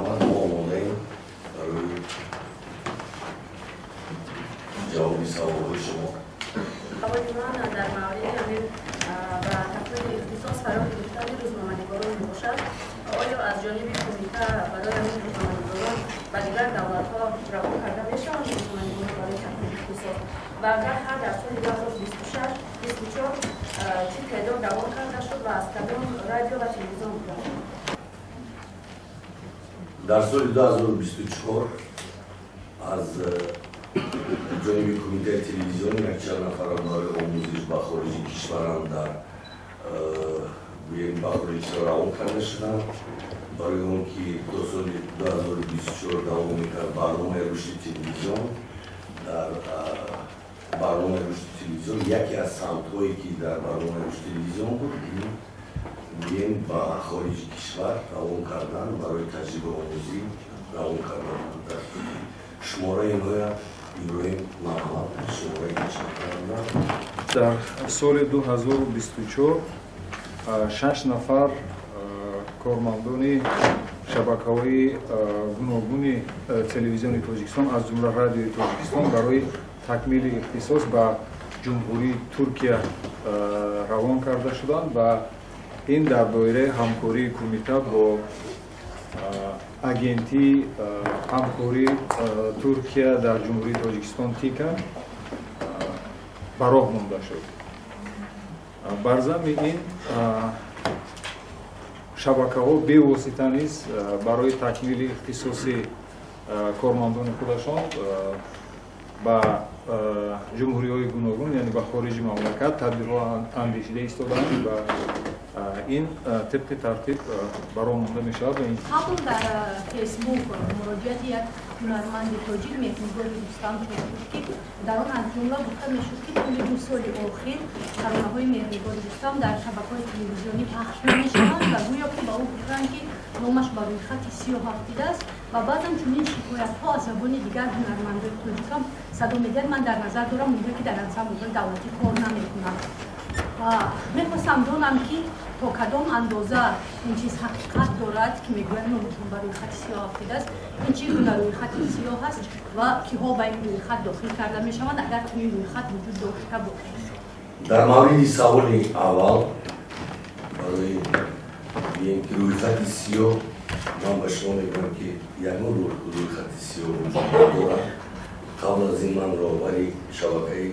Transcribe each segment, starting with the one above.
محمد ما آماده ایم برای جوابی سوال شما. آقای من در مورد همین و تفاوت اختصاص قرار گرفتن روزنامه‌نگاران میباشد. آیا از جانب کمیته برای همین روزنامه‌نگاران و دیگر دولت‌ها رقم کرده میشوند روزنامه‌نگاران برای تفاوت اختصاص و اگر هر در سال 2024 چه تعداد روان کرده شد و از کدام رادیو و تلویزیون بوده؟ در سال 2024 از جانب کمیته تلویزیون یک چند نفر برای آموزش به خارج کشوران در به خارج روان کرده شدند برای اون که دو سال 2024 دوام میکرد برنامه رشد تلویزیون. در برنامه رشد تلویزیون یکی از سمت‌هایی که در برنامه رشد تلویزیون بود بیایم به خارج کشور روان کردن برای تجربه آموزی روان کردن در شماره اینها ایرویم محمد شماره کردن. در سال 2024 6 نفر کارمندان شبکه‌های گوناگون تلویزیون تاجیکستان از جمله رادیوی تاجیکستان برای تکمیل اختصاص به جمهوری ترکیه روان کرده شدند و این در دایره همکاری کمیته با агенти ҳамкории Туркия дар ҷумҳурии Тоҷикистон ТИКА ба роҳ монда шуд. Бар замми ин шабакаҳо бевосита низ барои такмили ихтисоси кормандони худашон ба ҷумҳуриҳои гуногун яъне ба хориҷи мамлакат тадбирҳо андешида истодаанд ва ин тибқи тартиб ба роҳ монда мешавад. ҳамон дар фейсбук муроҷиати як ҳунарманди тоҷик меҳмонгоҳи рустам ки дар он аз ҷумла гуфта мешуд ки тӯли 2 соли охир таронаҳои меҳмонгоҳи рустам дар шабакаҳои телевизионӣ пахш мешаванд ва гӯё ки ба ӯ гуфтанд ки номаш ба рӯйхати сиёҳ афтидааст ва баъзан чунин шикоятҳо аз забони дигар ҳунармандои тоҷикам садо медиҳад. Ман дар назар дорам онҳое ки дар ансамблҳои давлатӣ кор намекунанд. мехостам донам ки то кадом андоза ин чиз ҳақиқат дорад ки мегӯяд номашон ба рӯйхати сиёҳ афтидааст. ин чӣ гуна рӯйхати сиёҳ аст ва киҳо ба ин рӯйхат дохил карда мешаванд агар чунин рӯйхат вуҷуд дошта бошад? дар мавриди саволи аввал барои бием ки рӯйхати сиёҳ ман ба шумо мегӯям ки ягон рӯйхати сиёҳ вуҷуд надорад. қабл аз ин ман роҳбари шабакаи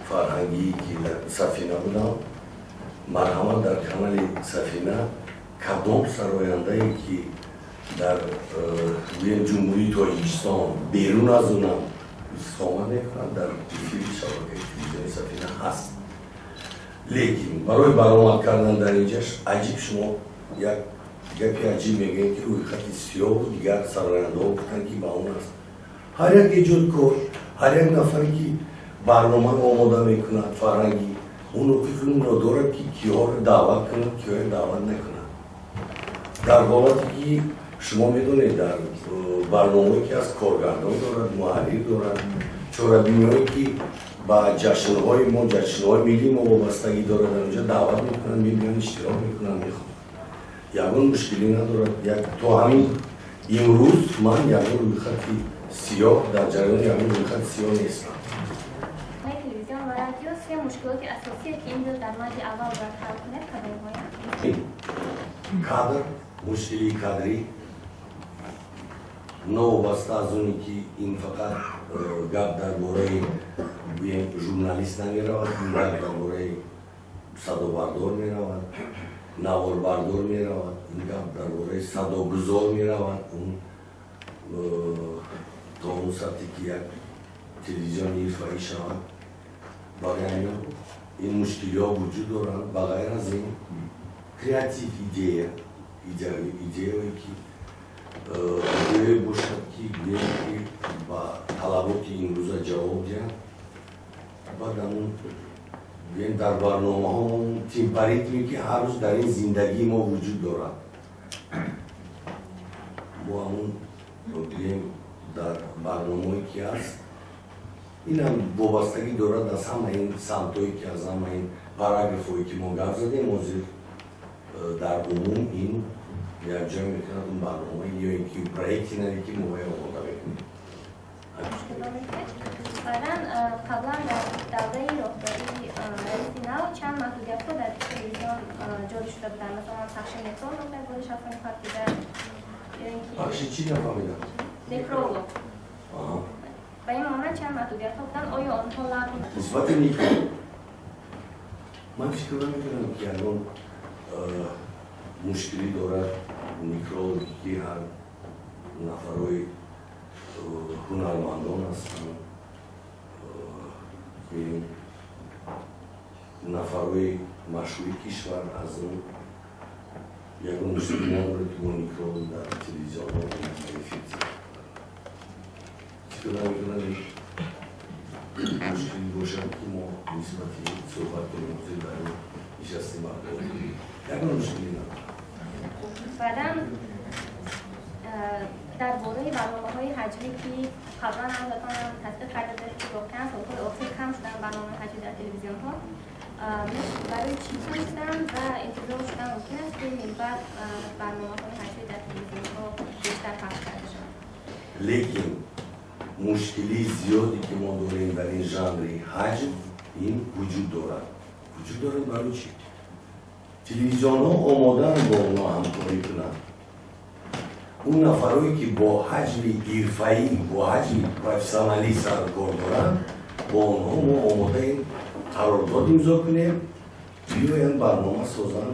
фарҳангии ки дар сафина будам, марҳамат дар канали сафина кадом сарояндае ки дар ҷумҳурии Тоҷикистон берун аз онам истиқомат мекунад дар эфири шабакаи телевизиони сафина ҳаст. лекин барои баромад кардан дар инҷаш аҷиб шумо як гапи аҷиб мегӯед ки рӯйхати сиёҳ дигар сарояндаҳо гуфтанд ки ба он аст. ҳар як эҷодкор, ҳар як нафаре ки барномаро омода мекунад фарҳанги он ҳуқуқро дорад ки киҳоро даъват кунад, киҳоро даъват накунад. дар ҳолате ки шумо медонед дар барномае ки аз коргардон дорад, муҳаррир дорад, чорабиниҳое ки ба ҷашнҳои мо, ҷашнҳои миллӣ мо вобастагӣ дорад, дар онҷа даъват мекунанд, мебиёнд иштирок мекунанд, мехонанд. ягон мушкилӣ надорад. то ҳамин имрӯз ман ягон рӯйхати сиёҳ дар ҷараёни ягон рӯйхати сиёҳ нестам. تلویزیون و رادیو سه مشکلات اساسی که این در مورد اول باید حل کنه کدام‌هایی؟ کادر، مشکلی کادری نوابسته از اونی که این فقط گپ درباره ژورنالیست نمی‌رود، گپ درباره صدابردار می‌رود، نواربردار می‌رود، این گپ درباره صداگذار می‌رود. اون تا اون سطحی که یک تلویزیون حرفه‌ای شود. برای همین این مشکل‌ها وجود دارند. و غیر از این کریاتیو ایده‌هایی که باشد که با طلبات امروزه جواب دهند. بعد همون در برنامه‌ها تمپریتمی که هر روز در این زندگی ما وجود دارد با همون در برنامه‌ای که هست این هم وابستگی دارد از همه این سمت‌هایی که از همه این پاراگراف‌هایی که ما گفت زدیم. در عموم این یک جای میکنند اون برنامه یا اینکه پروژکتی نداری که موقع آماده میکنید. بعداً قبلا در دوره راهداری رئیس نو چند محدودیت‌ها در تلویزیون جاری شده بودن، مثلا پخش مترو نقطه گذاشت کنید بوده یا اینکه پخش چی نفهمیدم؟ نیکرولو و این مانند چند محدودیت‌ها بودن، آیا آنها لغو نسبت نیکرولو من فکر نمی‌کنم که الان مشکلی دارد نیکرولو که هر نفرهای هنرمندان هستند که نفرهای مشهور کشور از اون یکون مشکلی نداره که اون نیکرولو در تلویزیون ها افکتی چطور نمی‌کنم مشکلی باشد که ما نسبتی صحبت کنیم که در این نشستی مردم یکون مشکلی نداره. بعداً درباره برنامه‌های حجمی که قبلا هم تصدیق کرده داشت که واقعاً سال‌های اخیر کم شدن برنامه حجمی در تلویزیون‌ها برای چی هستند و انتظار شدن ممکن است که این بعد برنامه‌های حجمی در تلویزیون‌ها بیشتر پخش کرده شود. لیکن مشکلی زیادی که ما داریم در این ژانر حجم این وجود دارد. وجود دارد برای چی؟ تلویزیون‌ها آماده‌اند با اونا همکاری کنند. اون نفرهایی که با حجم حرفه‌ای با حجم پروفسیونالی سر کار دارند با اونها ما آماده ایم قرارداد امضا کنیم بیاین برنامه سازن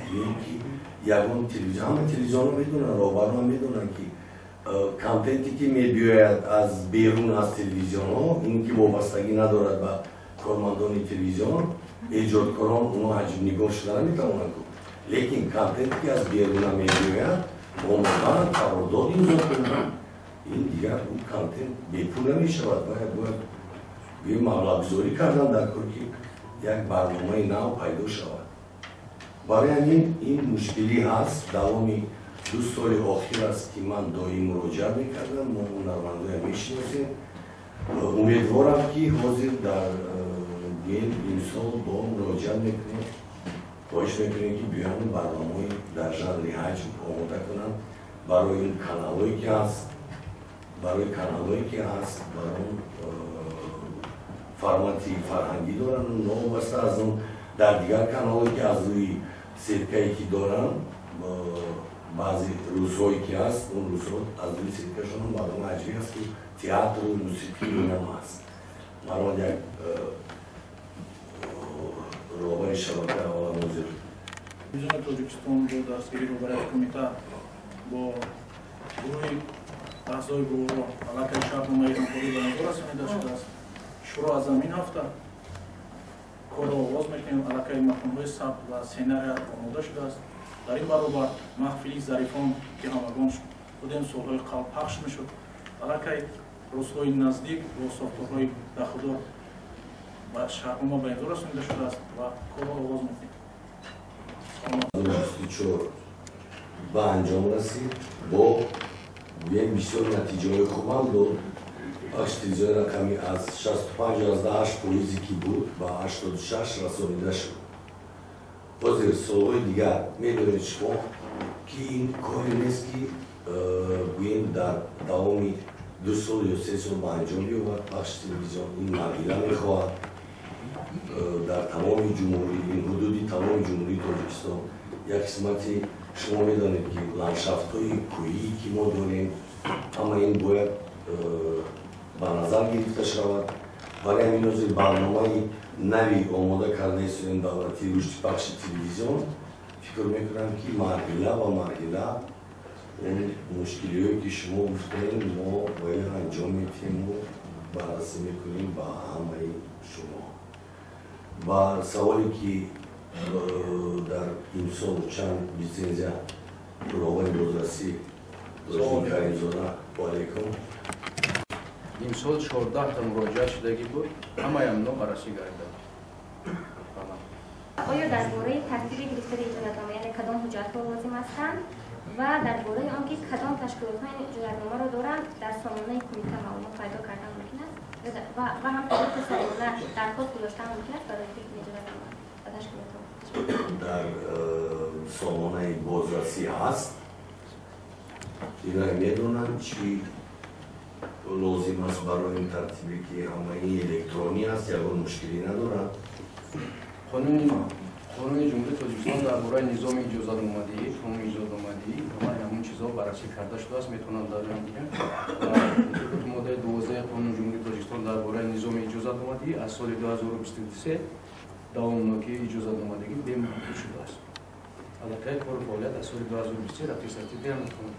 که یگان تلویزیون همه تلویزیون‌ها میدونن رهبران میدونن که کانتنتی که میبیاید از بیرون از تلویزیون‌ها این که وابستگی ندارد به کارمندان تلویزیون ایجادکاران اونها حجم نگاه شدن میتونن کنند لیکن کانتنتی که از بیرون میبیاید آمدن قرارداد امضا کنند این دیگر اون کانتنت بیپول نمیشود باید یه مبلغ‌گذاری کردن در کار که یک برنامه نو پیدا شود. برای همین این مشکلی هست دوامی 2 سال آخر است که من دائم مراجعه میکردم ما هنرمندان میشناسیم امیدوارم که حاضر در این سال با مراجعه میکنیم خواهش میکنیم که بیان برنامه در ژانر حجم آماده کنند برای این کانالایی که هست برای فرمتی فرهنگی دارن و نوابسته از اون در دیگر کانالایی که از روی سرکه‌ای که دارن بعضی روزهایی که هست اون روزها از روی سرکهشون هم برنامه حجمی هست که تئاتر و موسیقی اون هم هست من یک راهبر شبکه حوالا موزر تلویزیون تاجیکستان با دستگیری رو برای کمیته با گروه اعضای گروه علاقه شهرنامه همکاری به نظر رسانیده شده است. شروع از همین هفته کار را آغاز میکنیم. علاقه مفهوم‌های ثبت و سینری آماده شده است. در این برابر محفلی ظریفان که همگان بودیم سالهای قبل پخش میشد. علاقه روزهای نزدیک با ساختارهای داخلدار و شهرنامه به نظر رسانیده شده است و کار را آغاز میکنیم. به انجام رسید با یک بسیار نتیجه خوب هم داد. پخش تلویزیون رقمی از 65 از 8 پولیزی که بود و 86 رسانیده شد. حاضر سالهای دیگر میدونید شما که این کاری نیست که گوییم در دوامی 2 سال یا 3 سال به انجام بیاید. پخش تلویزیون این مرحله میخواهد در تمام جمهوری این حدودی تمام جمهوری تاجیکستان یک قسمتی شما میدانید که لندشافت های کوهی که ما داریم اما این باید به نظر گرفته شود. برای همین روز برنامه نوی آماده کرده است این دولتی رشد پخش تلویزیون فکر میکنم که مرحله و مرحله این مشکلی که شما گفتین ما باید انجام میتیم و بررسی میکنیم با همه شما. و سوالی که در این سال چند لیسنزیا راهبر بازرسی داشتیم کریمزاده علیکم امسال 14 تا مراجعه شدگی بود همه هم نو بررسی گردید. آیا درباره ترتیب گرفتن اجازه‌نامه یعنی کدام حجت‌ها لازم هستند و درباره آنکه کدام تشکیلات‌های اجازه‌نامه را دارند در سامانه کمیته معلومات پیدا کردن ممکن است و هم در سامانه درخواست گذاشتن ممکن است برای اجازه‌نامه و تشکیلات در سامانه بازرسی هست اینا میدونن چی لازم است برای این ترتیبی که همه الکترونی است یا مشکلی ندارن؟ قانون جمهوری تاجیکستان درباره نظام اجازات نمایی، قانون اجازات نمایی همه همون چیزا بررسی کرده شده است، میتونن دارن دیگه. ماده 12 قانون جمهوری تاجیکستان درباره نظام اجازات نمایی از سال 2023 داومناکی اجازات نمایی بمحدود شده است. البته کار فعالیت از سال 2023 رفت ترتیبی هم میکنه.